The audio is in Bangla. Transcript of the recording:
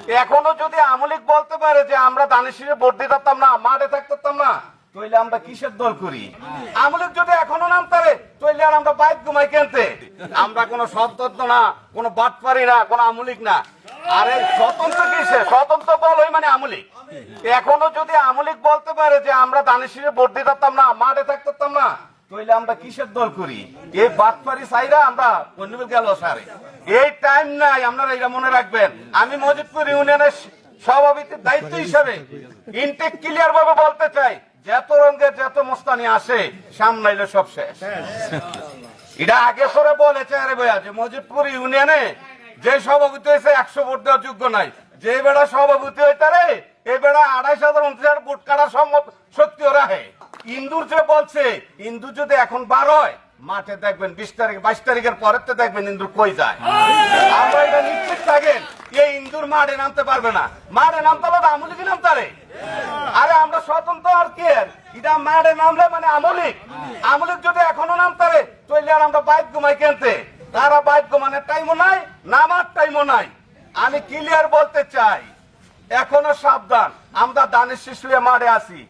এখনো যদি আমলিক বলতে পারে যে আমরা দানেশিরে ভোট দিতাম না, মাঠে থাকতাম না, তাইলে আমরা কিসের দল করি? আমলিক যদি এখনো নাম তারে, তাইলে আর আমরা বাইক ঘুমাই কেনতে? আমরা কোনো স্বতন্ত্র না, কোনো বাটপারি না, কোনো আমলিক না। আরে স্বতন্ত্র কিসে? স্বতন্ত্র বল ওই মানে আমলিক। এখনো যদি আমলিক বলতে পারে যে আমরা দানেশিরে ভোট দিতাম না, মাঠে থাকতাম না, তাইলে আমরা কিসের দল করি? এই বাটপারি চাইরা আমরা অন্যবে গেল সারে। এই টাইম নাই, আপনারা এটা মনে রাখবেন। আমি মজিদপুর ইউনিয়নের সভাপতির দায়িত্ব হিসাবে ইনটেক ক্লিয়ার ভাবে বলতে চাই, যত রঙের যত মোস্তানি আসে সামলাইলে সব শেষ। এটা আগে করে বলেছে আরে ভাইয়া যে মজিদপুর ইউনিয়নে যে সভাপতি হয়েছে 100 ভোট দেওয়ার যোগ্য নাই, যে বেড়া সভাপতি হইতারে এই বেড়া 28,000 ভোট কাটার শক্তি ওরা হে। ইন্দুর যে বলছে, ইন্দুর যদি এখন 12 হয়, মাঠে দেখবেন 20 তারিখ 22 তারিখের পরের তো দেখবেন ইন্দুর কই যায়। আমরা এটা নিশ্চিত থাকেন এই ইন্দুর মাঠে নামতে পারবে না। মাঠে নামতে হলে আমলিক নামতারে। আরে আমরা স্বতন্ত্র আর কি, এটা মাঠে নামলে মানে আমলিক। আমলিক যদি এখনো নামতারে, তাইলে আর আমরা বাইক ঘুমাই কেনতে? তারা বাইক ঘুমানোর টাইমও নাই, নামার টাইমও নাই। আমি ক্লিয়ার বলতে চাই, এখনো সাবধান, আমরা দানের শিশুয়ে মাঠে আছি।